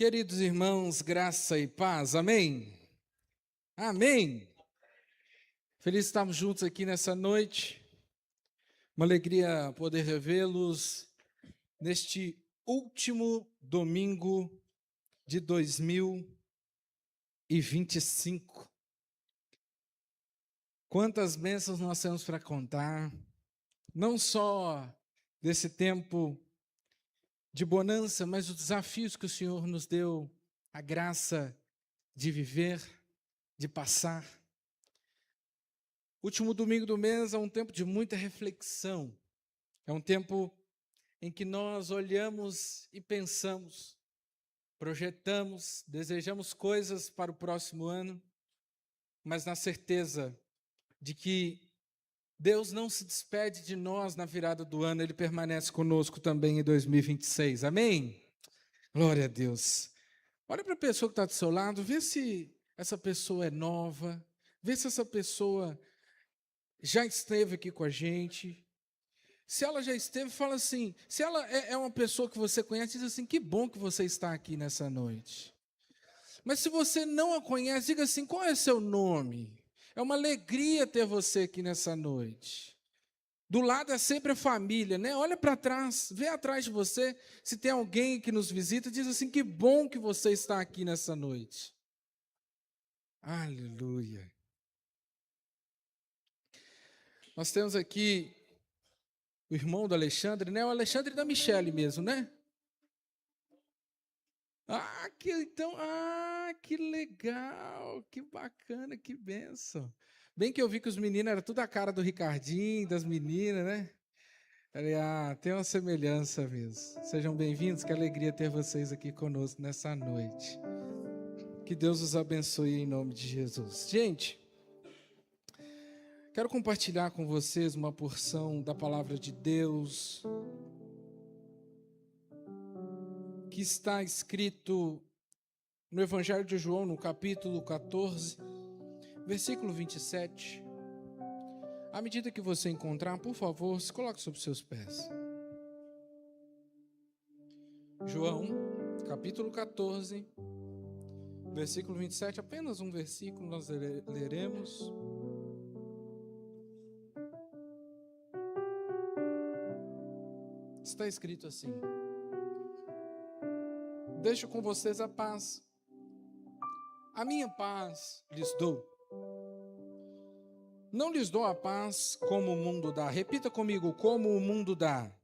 Queridos irmãos, graça e paz, amém? Amém! Feliz estarmos juntos aqui nessa noite, uma alegria poder revê-los neste último domingo de 2025. Quantas bênçãos nós temos para contar, não só desse tempo de bonança, mas os desafios que o Senhor nos deu, a graça de viver, de passar. Último domingo do mês é um tempo de muita reflexão, é um tempo em que nós olhamos e pensamos, projetamos, desejamos coisas para o próximo ano, mas na certeza de que Deus não se despede de nós na virada do ano, Ele permanece conosco também em 2026, amém? Glória a Deus. Olha para a pessoa que está do seu lado, vê se essa pessoa é nova, vê se essa pessoa já esteve aqui com a gente. Se ela já esteve, fala assim, se ela é uma pessoa que você conhece, diz assim, que bom que você está aqui nessa noite. Mas se você não a conhece, diga assim, qual é seu nome? É uma alegria ter você aqui nessa noite. Do lado é sempre a família, né? Olha para trás, vê atrás de você, se tem alguém que nos visita, diz assim, que bom que você está aqui nessa noite. Aleluia. Nós temos aqui o irmão do Alexandre, né? O Alexandre da Michele mesmo, né? Que legal, que bacana, que bênção. Bem que eu vi que os meninos eram tudo a cara do Ricardinho, das meninas, né? Falei, tem uma semelhança mesmo. Sejam bem-vindos, que alegria ter vocês aqui conosco nessa noite. Que Deus os abençoe em nome de Jesus. Gente, quero compartilhar com vocês uma porção da palavra de Deus que está escrito no Evangelho de João, no capítulo 14, versículo 27. À medida que você encontrar, por favor, se coloque sobre os seus pés. João, capítulo 14, versículo 27, apenas um versículo nós leremos. Está escrito assim: deixo com vocês a paz. A minha paz lhes dou. Não lhes dou a paz como o mundo dá. Repita comigo, como o mundo dá.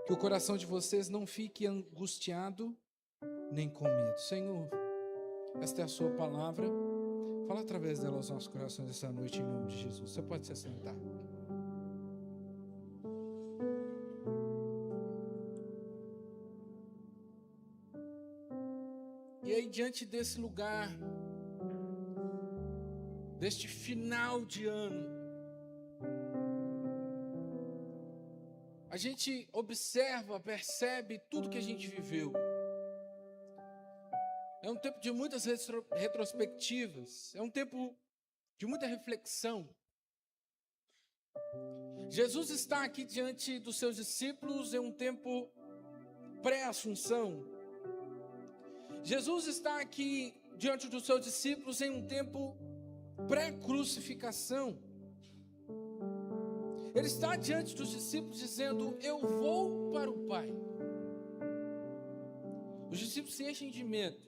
Que o coração de vocês não fique angustiado nem com medo. Senhor, esta é a sua palavra. Fala através dela aos nossos corações essa noite em nome de Jesus. Você pode se assentar. E aí, diante desse lugar, deste final de ano, a gente observa, percebe tudo que a gente viveu. É um tempo de muitas retrospectivas, é um tempo de muita reflexão. Jesus está aqui diante dos seus discípulos em um tempo pré-assunção. Jesus está aqui diante dos seus discípulos em um tempo pré-crucificação. Ele está diante dos discípulos dizendo, eu vou para o Pai. Os discípulos se enchem de medo.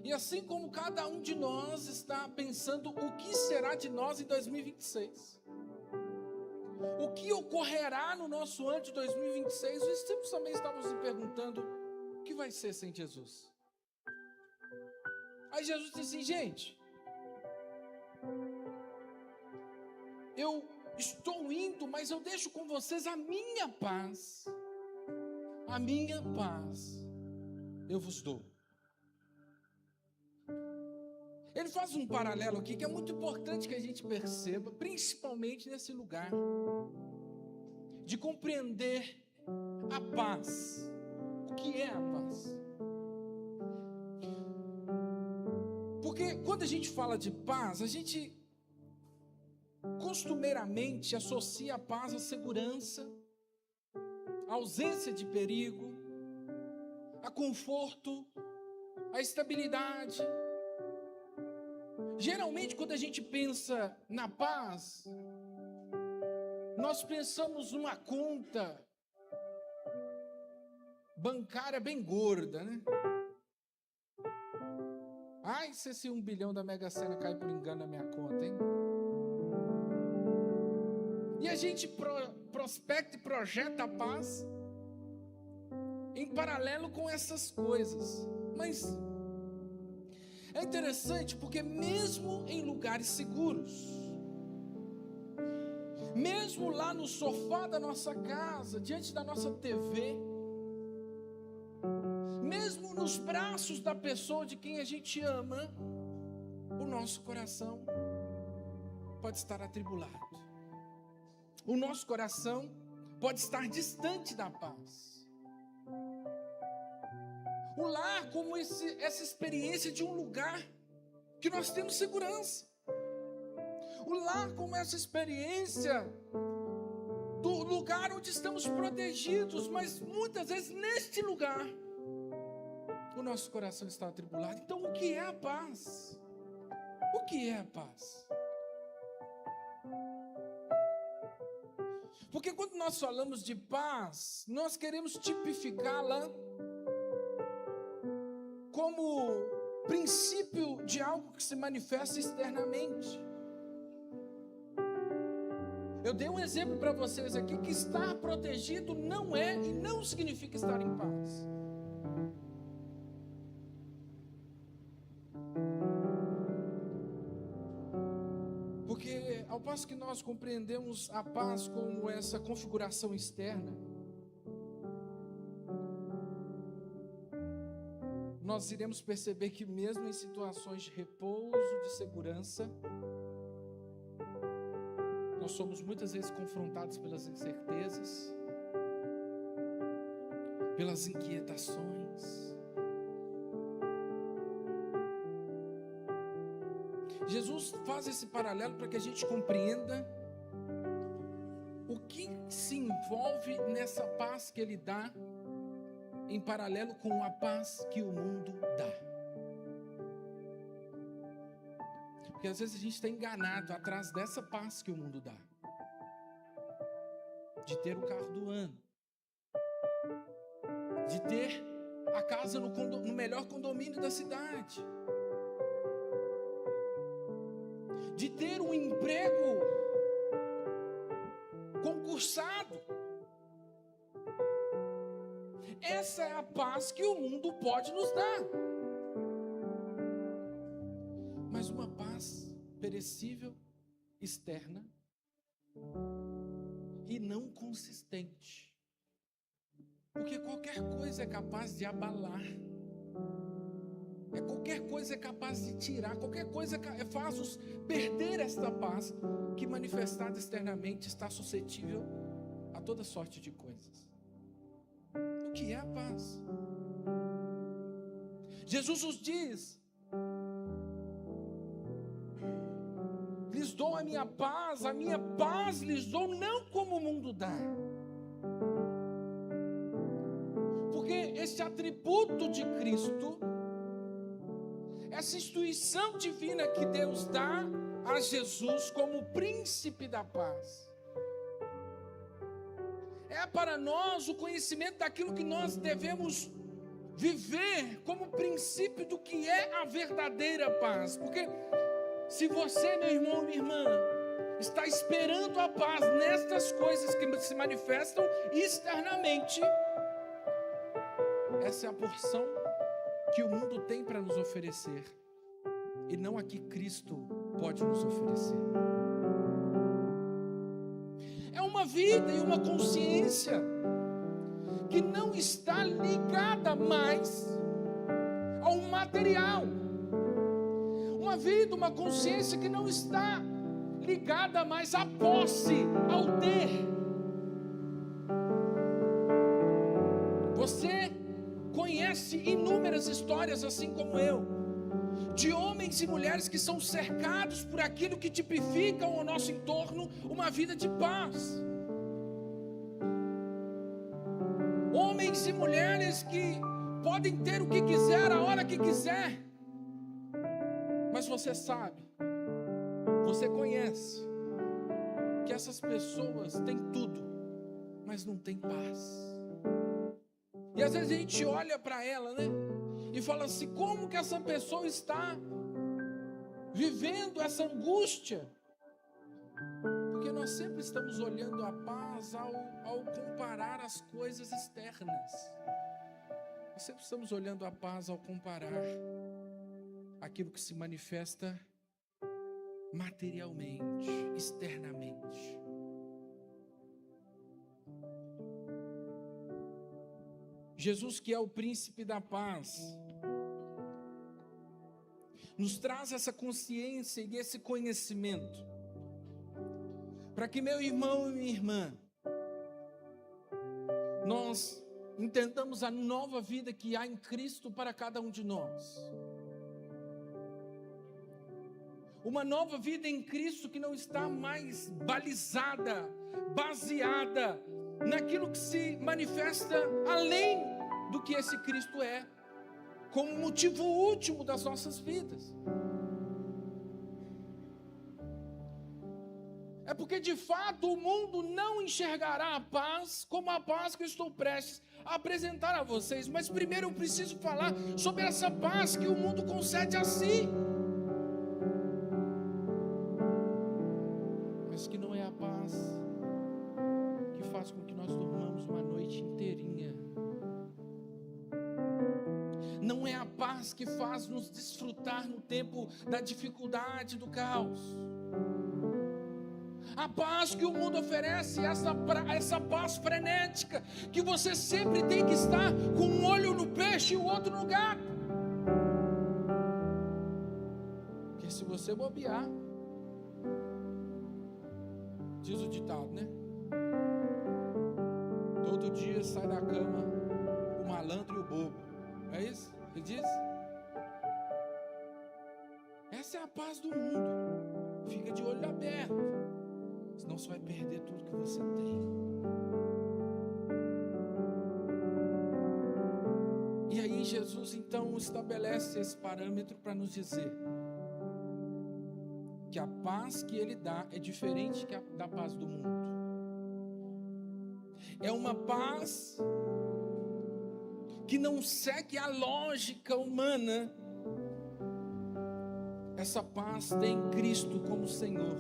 E assim como cada um de nós está pensando o que será de nós em 2026. O que ocorrerá no nosso ano de 2026, os discípulos também estavam se perguntando, o que vai ser sem Jesus? Aí Jesus disse assim, gente, eu estou indo, mas eu deixo com vocês a minha paz. A minha paz eu vos dou. Ele faz um paralelo aqui que é muito importante que a gente perceba, principalmente nesse lugar, de compreender a paz. O que é a paz? Porque quando a gente fala de paz, a gente costumeiramente associa a paz à segurança, à ausência de perigo, a conforto, a estabilidade. Geralmente, quando a gente pensa na paz, nós pensamos numa conta bancária bem gorda, né? Ai, se esse 1 bilhão da Mega Sena cai por engano na minha conta, hein? E a gente prospecta e projeta a paz em paralelo com essas coisas. Mas é interessante porque mesmo em lugares seguros, mesmo lá no sofá da nossa casa, diante da nossa TV, mesmo nos braços da pessoa de quem a gente ama, o nosso coração pode estar atribulado. O nosso coração pode estar distante da paz. O lar como essa experiência de um lugar que nós temos segurança. O lar como essa experiência do lugar onde estamos protegidos, mas muitas vezes neste lugar o nosso coração está atribulado. Então, o que é a paz? O que é a paz? Porque quando nós falamos de paz, nós queremos tipificá-la como princípio de algo que se manifesta externamente. Eu dei um exemplo para vocês aqui que estar protegido não é e não significa estar em paz. Porque ao passo que nós compreendemos a paz como essa configuração externa, nós iremos perceber que mesmo em situações de repouso, de segurança, nós somos muitas vezes confrontados pelas incertezas, pelas inquietações. Jesus faz esse paralelo para que a gente compreenda o que se envolve nessa paz que Ele dá, em paralelo com a paz que o mundo dá. Porque às vezes a gente está enganado atrás dessa paz que o mundo dá, de ter o carro do ano, de ter a casa no melhor condomínio da cidade, de ter um emprego concursado. Essa é a paz que o mundo pode nos dar. Mas uma paz perecível, externa e não consistente. Porque qualquer coisa é capaz de abalar. Qualquer coisa é capaz de tirar, qualquer coisa faz-nos perder esta paz que manifestada externamente está suscetível a toda sorte de coisas. O que é a paz? Jesus nos diz: lhes dou a minha paz lhes dou, não como o mundo dá. Porque esse atributo de Cristo, essa instituição divina que Deus dá a Jesus como príncipe da paz, é para nós o conhecimento daquilo que nós devemos viver como princípio do que é a verdadeira paz. Porque se você, meu irmão, minha irmã, está esperando a paz nestas coisas que se manifestam externamente, essa é a porção que o mundo tem para nos oferecer, e não a que Cristo pode nos oferecer. É uma vida e uma consciência que não está ligada mais ao material. Uma vida, uma consciência que não está ligada mais à posse, ao ter. Você conhece inúmeras histórias, assim como eu, de homens e mulheres que são cercados por aquilo que tipifica ao nosso entorno uma vida de paz. Homens e mulheres que podem ter o que quiser, a hora que quiser, mas você sabe, você conhece, que essas pessoas têm tudo, mas não têm paz. E às vezes a gente olha para ela, né? E fala assim, como que essa pessoa está vivendo essa angústia? Porque nós sempre estamos olhando a paz ao comparar as coisas externas. Nós sempre estamos olhando a paz ao comparar aquilo que se manifesta materialmente, externamente. Jesus, que é o príncipe da paz, nos traz essa consciência e esse conhecimento, para que, meu irmão e minha irmã, nós entendamos a nova vida que há em Cristo para cada um de nós. Uma nova vida em Cristo que não está mais balizada, baseada naquilo que se manifesta além do que esse Cristo é, como motivo último das nossas vidas. É porque de fato o mundo não enxergará a paz como a paz que eu estou prestes a apresentar a vocês. Mas primeiro eu preciso falar sobre essa paz que o mundo concede a si, mas que não é a paz que faz com que nós dormamos uma noite inteirinha. Não é a paz que faz nos desfrutar no tempo da dificuldade, do caos. A paz que o mundo oferece, essa paz frenética, que você sempre tem que estar com um olho no peixe e o outro no gato. Porque se você bobear, diz o ditado, né? Todo dia sai da cama o malandro e o bobo. É isso que diz? Essa é a paz do mundo. Fica de olho aberto, senão você vai perder tudo que você tem. E aí Jesus então estabelece esse parâmetro para nos dizer que a paz que Ele dá é diferente da paz do mundo. É uma paz que não segue a lógica humana. Essa paz tem Cristo como Senhor,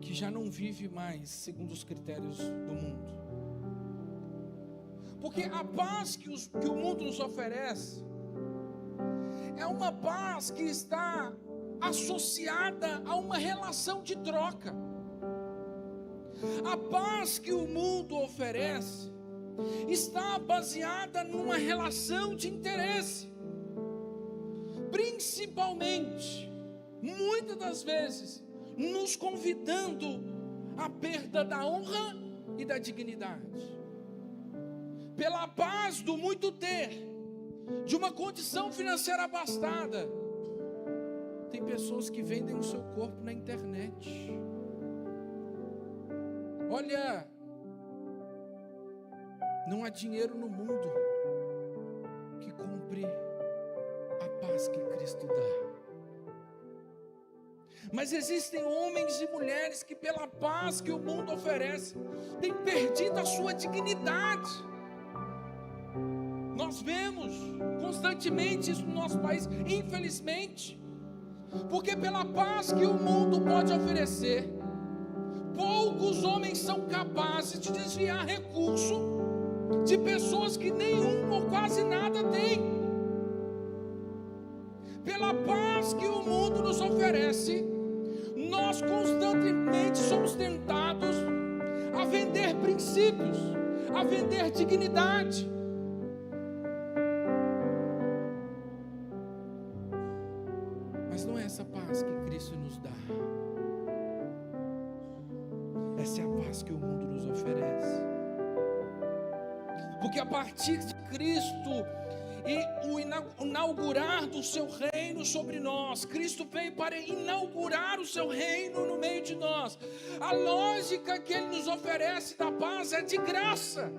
que já não vive mais segundo os critérios do mundo. Porque a paz que o mundo nos oferece é uma paz que está associada a uma relação de troca. A paz que o mundo oferece está baseada numa relação de interesse, principalmente, muitas das vezes, nos convidando à perda da honra e da dignidade. Pela paz do muito ter, de uma condição financeira abastada, tem pessoas que vendem o seu corpo na internet. Olha, não há dinheiro no mundo que compre a paz que Cristo dá. Mas existem homens e mulheres que pela paz que o mundo oferece, têm perdido a sua dignidade. Nós vemos constantemente isso no nosso país, infelizmente. Porque pela paz que o mundo pode oferecer, poucos homens são capazes de desviar recurso de pessoas que nenhum ou quase nada têm. Pela paz que o mundo nos oferece, nós constantemente somos tentados a vender princípios, a vender dignidade. Mas não é essa paz que Cristo nos dá. Essa é a paz que o mundo nos oferece. Porque a partir de Cristo e o inaugurar do seu reino sobre nós, Cristo veio para inaugurar o seu reino no meio de nós. A lógica que Ele nos oferece da paz é de graça.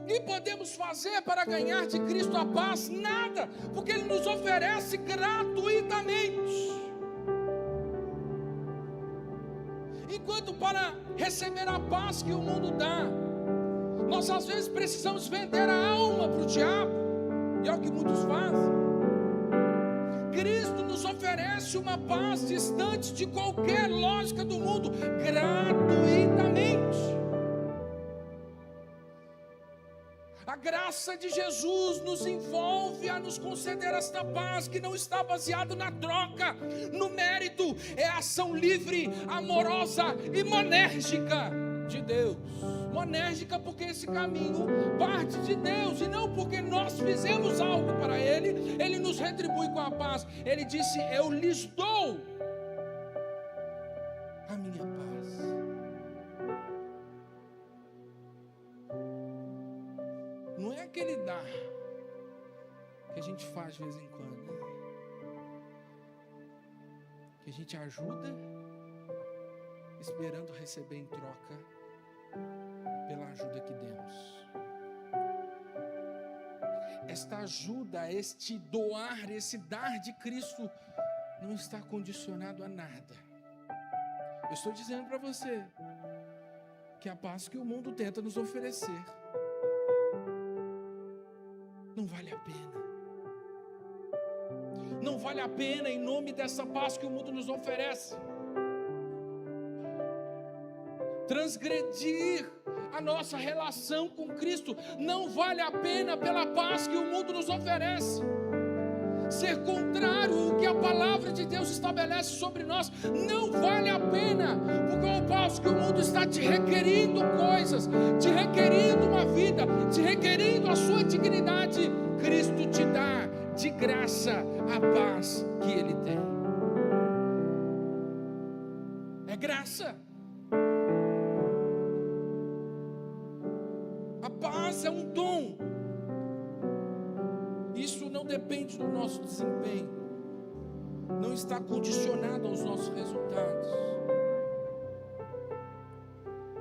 que podemos fazer para ganhar de Cristo a paz? Nada, porque Ele nos oferece gratuitamente. Enquanto para receber a paz que o mundo dá, nós às vezes precisamos vender a alma para o diabo, e é o que muitos fazem. Cristo nos oferece uma paz distante de qualquer lógica do mundo, gratuitamente. A graça de Jesus nos envolve a nos conceder esta paz que não está baseada na troca, no mérito. É a ação livre, amorosa e monérgica de Deus. Monérgica porque esse caminho parte de Deus, e não porque nós fizemos algo para Ele. Ele nos retribui com a paz. Ele disse: eu lhes dou a minha paz. Não é aquele dar que a gente faz de vez em quando, né? Que a gente ajuda esperando receber em troca pela ajuda que demos. Esta ajuda, este doar, esse dar de Cristo não está condicionado a nada. Eu estou dizendo para você que a paz que o mundo tenta nos oferecer não vale a pena. Não vale a pena em nome dessa paz que o mundo nos oferece. Transgredir a nossa relação com Cristo não vale a pena pela paz que o mundo nos oferece. Ser contrário ao que a palavra de Deus estabelece sobre nós não vale a pena, porque ao passo que o mundo está te requerindo coisas, te requerindo uma vida, te requerindo a sua dignidade, Cristo te dá de graça a paz que Ele tem. É graça. A paz é um dom. Isso não depende do nosso desempenho, não está condicionado aos nossos resultados.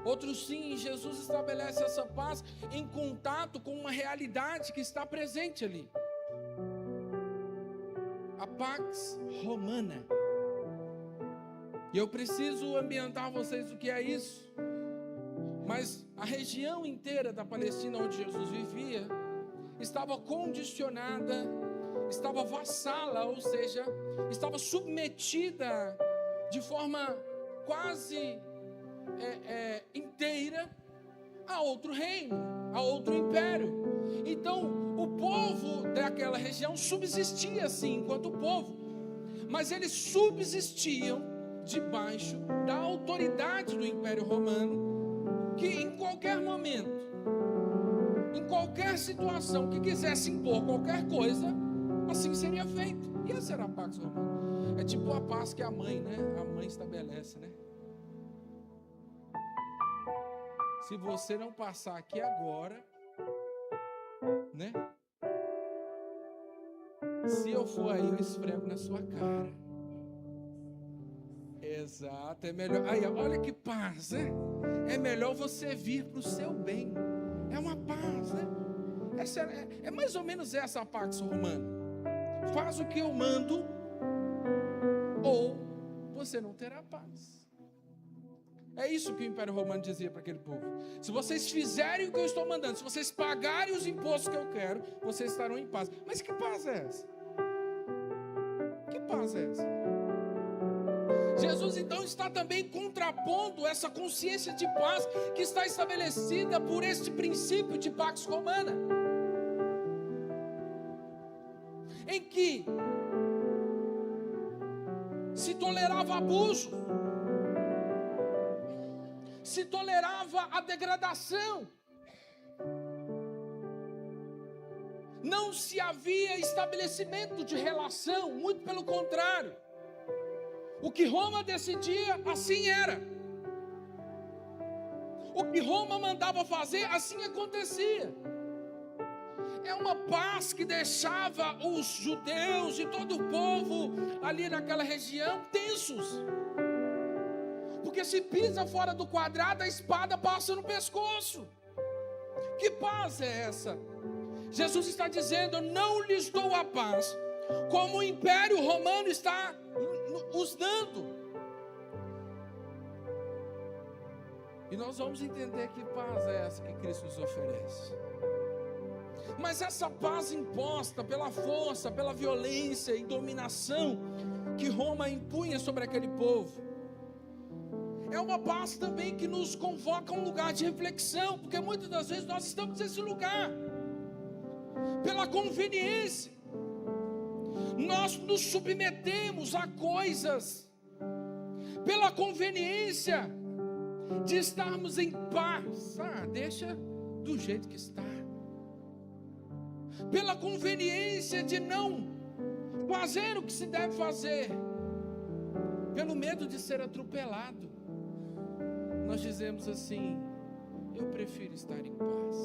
Outros sim, Jesus estabelece essa paz em contato com uma realidade que está presente ali. A Pax Romana. E eu preciso ambientar vocês do que é isso. Mas a região inteira da Palestina onde Jesus vivia estava condicionada, estava vassala, ou seja, estava submetida de forma quase inteira a outro reino, a outro império. Então o povo daquela região subsistia assim enquanto povo, mas eles subsistiam debaixo da autoridade do Império Romano, que em qualquer momento, em qualquer situação que quisesse impor qualquer coisa, assim seria feito. E essa era a Pax Romana. É tipo a paz que a mãe, né? A mãe estabelece, né? Se você não passar aqui agora, né? Se eu for aí, eu esfrego na sua cara. Exato, é melhor. Aí, olha que paz, né? É melhor você vir para o seu bem. É uma paz, né? É mais ou menos essa a Pax Romana. Faz o que eu mando, ou você não terá paz. É isso que o Império Romano dizia para aquele povo. Se vocês fizerem o que eu estou mandando, se vocês pagarem os impostos que eu quero, vocês estarão em paz. Mas que paz é essa? Que paz é essa? Jesus então está também contrapondo essa consciência de paz que está estabelecida por este princípio de Pax Romana, em que se tolerava abuso, se tolerava a degradação, não se havia estabelecimento de relação, muito pelo contrário. O que Roma decidia, assim era. O que Roma mandava fazer, assim acontecia. É uma paz que deixava os judeus e todo o povo ali naquela região tensos. Porque se pisa fora do quadrado, a espada passa no pescoço. Que paz é essa? Jesus está dizendo: eu não lhes dou a paz como o Império Romano está os dando. E nós vamos entender que paz é essa que Cristo nos oferece. Mas essa paz imposta pela força, pela violência e dominação que Roma impunha sobre aquele povo, é uma paz também que nos convoca a um lugar de reflexão, porque muitas das vezes nós estamos nesse lugar pela conveniência. Nós nos submetemos a coisas pela conveniência de estarmos em paz. Deixa do jeito que está. Pela conveniência de não fazer o que se deve fazer, pelo medo de ser atropelado, nós dizemos assim: eu prefiro estar em paz.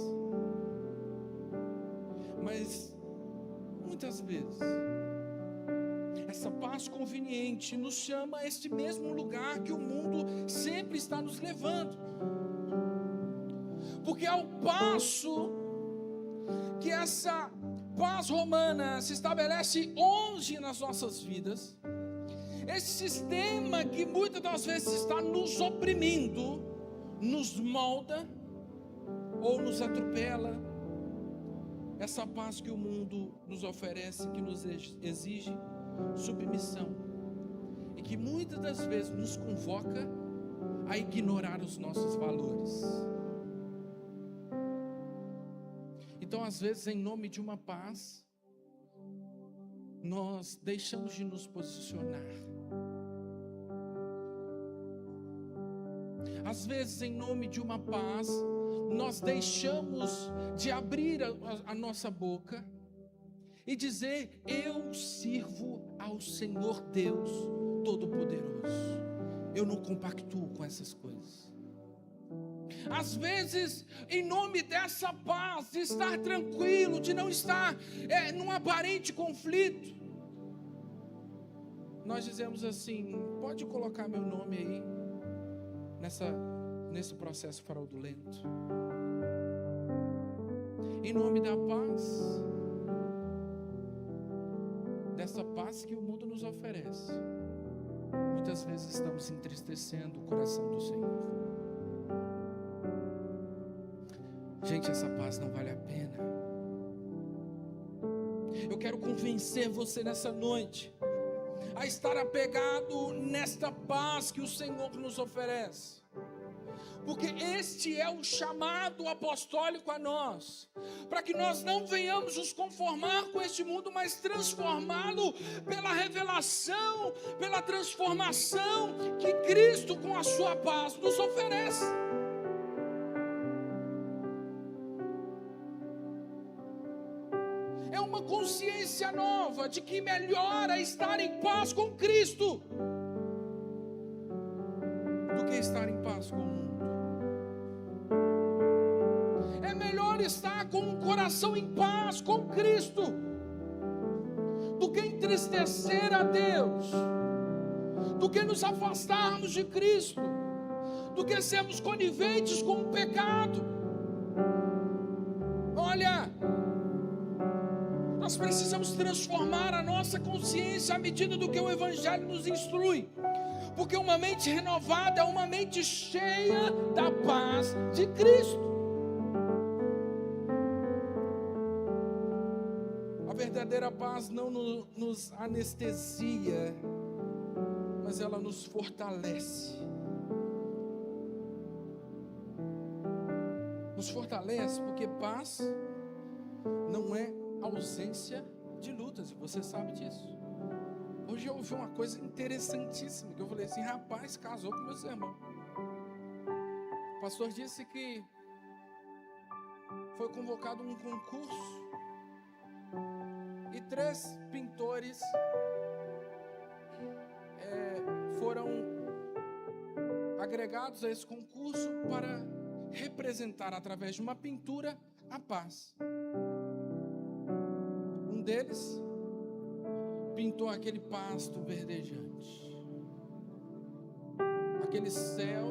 Mas muitas vezes essa paz conveniente nos chama a este mesmo lugar que o mundo sempre está nos levando. Porque ao passo que essa paz romana se estabelece hoje nas nossas vidas, esse sistema que muitas das vezes está nos oprimindo, nos molda ou nos atropela. Essa paz que o mundo nos oferece, que nos exige submissão, e que muitas das vezes nos convoca a ignorar os nossos valores. Então, às vezes, em nome de uma paz, nós deixamos de nos posicionar. Às vezes, em nome de uma paz, nós deixamos de abrir a nossa boca e dizer: eu sirvo ao Senhor Deus Todo-Poderoso. Eu não compactuo com essas coisas. Às vezes, em nome dessa paz, de estar tranquilo, de não estar num aparente conflito, nós dizemos assim: pode colocar meu nome aí nesse processo fraudulento. Em nome da paz, dessa paz que o mundo nos oferece, muitas vezes estamos entristecendo o coração do Senhor. Gente, essa paz não vale a pena. Eu quero convencer você nessa noite a estar apegado nesta paz que o Senhor nos oferece, porque este é o chamado apostólico a nós, para que nós não venhamos nos conformar com este mundo, mas transformá-lo pela revelação, pela transformação que Cristo com a sua paz nos oferece. É uma consciência nova de que melhor é estar em paz com Cristo do que estar em paz com o mundo. É melhor estar com um coração em paz com Cristo do que entristecer a Deus, do que nos afastarmos de Cristo, do que sermos coniventes com o pecado. Olha, nós precisamos transformar a nossa consciência à medida do que o Evangelho nos instrui, porque uma mente renovada é uma mente cheia da paz de Cristo. A verdadeira paz não nos anestesia, mas ela nos fortalece. Nos fortalece porque paz não é ausência de lutas, e você sabe disso. Hoje eu ouvi uma coisa interessantíssima, que eu falei assim: rapaz, casou com meus irmãos. O pastor disse que foi convocado um concurso e 3 pintores foram agregados a esse concurso para representar através de uma pintura a paz. Um deles pintou aquele pasto verdejante, aquele céu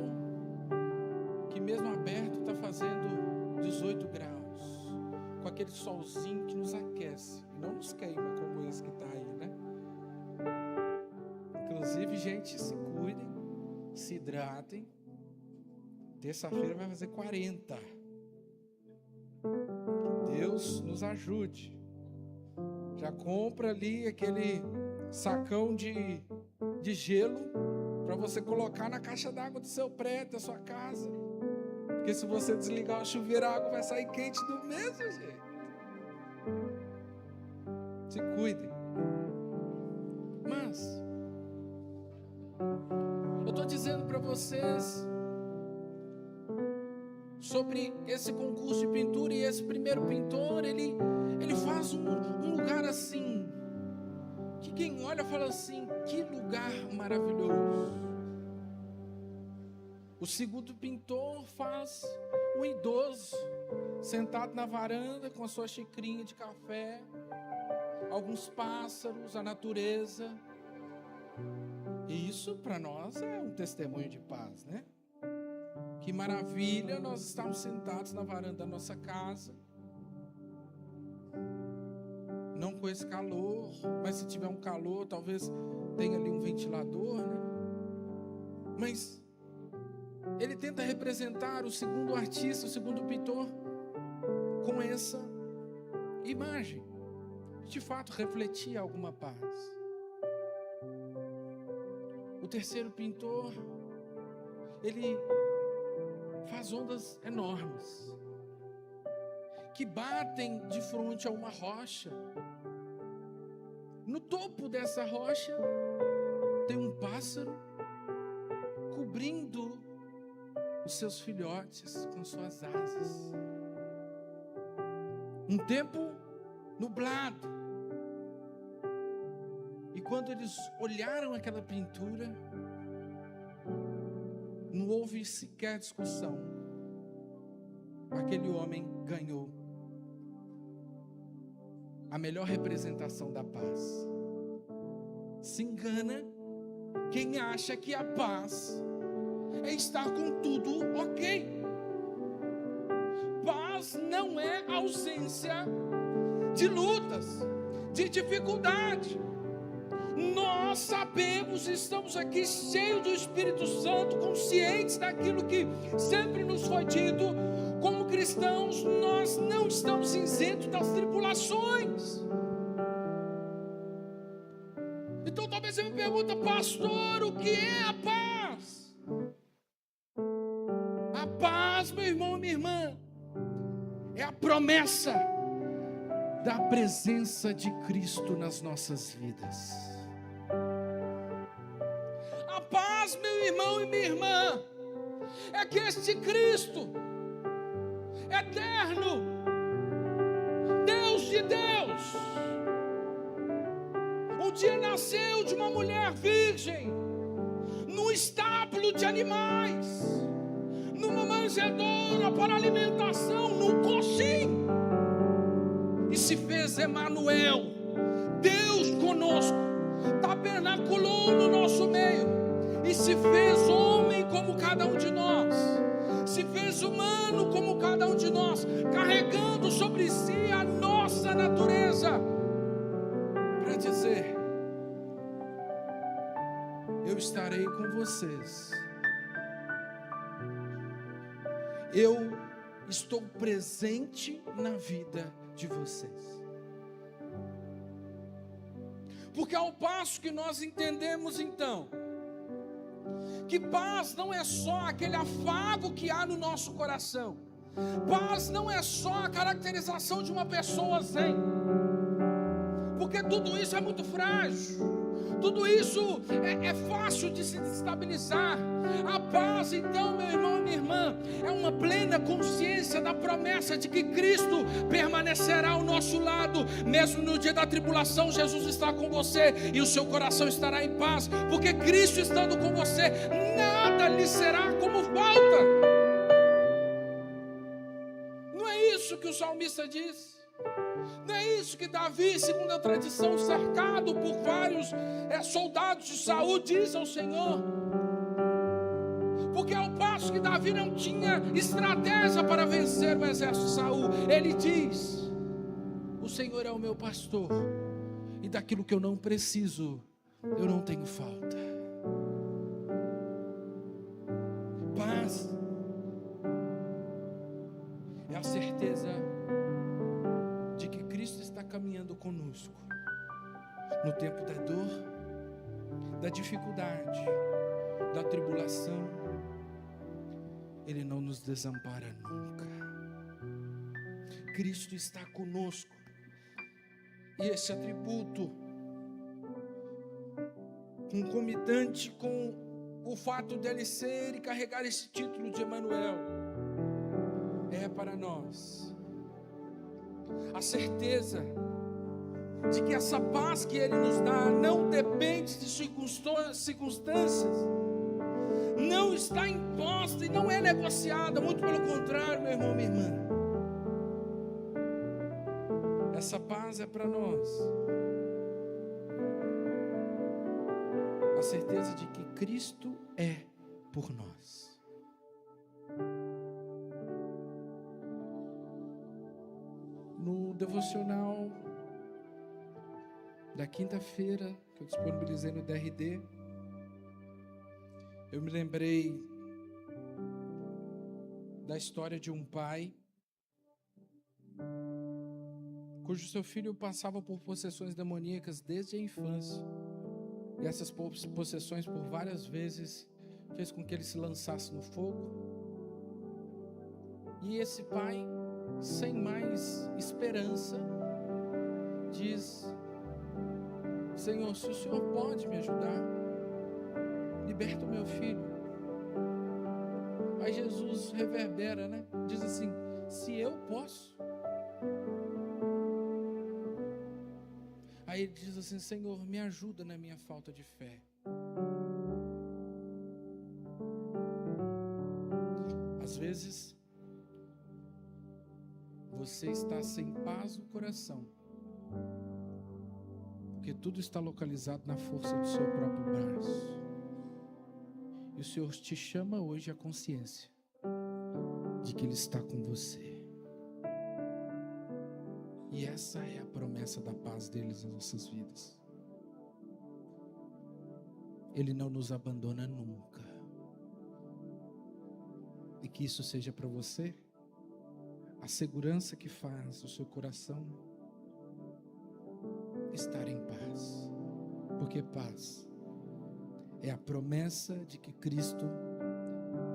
que mesmo aberto está fazendo 18 graus. com aquele solzinho que nos aquece, e não nos queima como esse que está aí, né? Inclusive, gente, se cuidem, se hidratem. Terça-feira vai fazer 40. Deus nos ajude. Já compra ali aquele sacão de gelo para você colocar na caixa d'água do seu prédio, da sua casa. Porque se você desligar o chuveiro, a água vai sair quente do mesmo jeito. Se cuidem. Mas eu estou dizendo para vocês sobre esse concurso de pintura, e esse primeiro pintor, ele faz um lugar assim, que quem olha fala assim, que lugar maravilhoso. O segundo pintor faz um idoso, sentado na varanda com a sua xicrinha de café, alguns pássaros, a natureza. E isso para nós é um testemunho de paz, né? Que maravilha nós estamos sentados na varanda da nossa casa, não com esse calor, mas se tiver um calor, talvez tenha ali um ventilador, né? Mas ele tenta representar o segundo artista, o segundo pintor, com essa imagem, de fato refletir alguma paz. O terceiro pintor, ele faz ondas enormes, que batem de frente a uma rocha. No topo dessa rocha tem um pássaro cobrindo os seus filhotes com suas asas. Um tempo nublado. E quando eles olharam aquela pintura, não houve sequer discussão. Aquele homem ganhou a melhor representação da paz. Se engana quem acha que a paz é estar com tudo ok. Paz não é ausência de lutas, de dificuldade. Nós sabemos, estamos aqui cheios do Espírito Santo, conscientes daquilo que sempre nos foi dito. Como cristãos, nós não estamos isentos das tribulações. Então talvez você me pergunte, pastor, o que é a paz? A paz, meu irmão e minha irmã, é a promessa da presença de Cristo nas nossas vidas. A paz, meu irmão e minha irmã, é que este Cristo eterno, Deus de Deus, um dia nasceu de uma mulher virgem, num estábulo de animais, numa manjedoura para alimentação, num coxim, e se fez Emanuel, Deus conosco, tabernaculou no nosso meio, e se fez homem como cada um de nós, se fez humano como cada um de nós, carregando sobre si a nossa natureza, para dizer: eu estarei com vocês, eu estou presente na vida de vocês. Porque ao passo que nós entendemos então que paz não é só aquele afago que há no nosso coração, paz não é só a caracterização de uma pessoa zen, porque tudo isso é muito frágil, tudo isso é fácil de se destabilizar. A paz, então, meu irmão e minha irmã, é uma plena consciência da promessa de que Cristo permanecerá ao nosso lado, mesmo no dia da tribulação. Jesus está com você e o seu coração estará em paz, porque Cristo estando com você, nada lhe será como falta. Não é isso que o salmista diz? Não é isso que Davi, segundo a tradição, cercado por vários soldados de Saul, diz ao Senhor? Porque ao passo que Davi não tinha estratégia para vencer o exército de Saul, ele diz: Senhor é o meu pastor, e daquilo que eu não preciso, eu não tenho falta. Paz é a certeza de que Cristo está caminhando conosco no tempo da dor, da dificuldade, da tribulação. Ele não nos desampara nunca. Cristo está conosco. E esse atributo, concomitante com o fato dele ser e carregar esse título de Emanuel, é para nós a certeza de que essa paz que ele nos dá não depende de circunstâncias, não está imposta e não é negociada, muito pelo contrário, meu irmão, minha irmã. Essa paz é para nós a certeza de que Cristo é por nós. No devocional da quinta-feira, que eu disponibilizei no DRD, eu me lembrei da história de um pai cujo seu filho passava por possessões demoníacas desde a infância. E essas possessões por várias vezes fez com que ele se lançasse no fogo. E esse pai, sem mais esperança, diz: Senhor, se o Senhor pode me ajudar, liberta o meu filho. Aí Jesus reverbera, né? Diz assim: se eu posso. Aí ele diz assim: Senhor, me ajuda na minha falta de fé. Às vezes, você está sem paz no coração, porque tudo está localizado na força do seu próprio braço. E o Senhor te chama hoje à consciência de que Ele está com você. E essa é a promessa da paz deles nas nossas vidas. Ele não nos abandona nunca. E que isso seja para você a segurança que faz o seu coração estar em paz. Porque paz é a promessa de que Cristo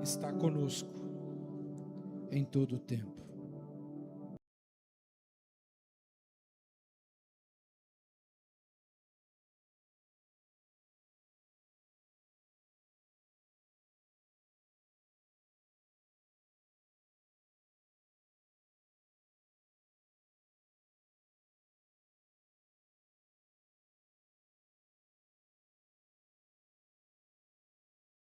está conosco em todo o tempo.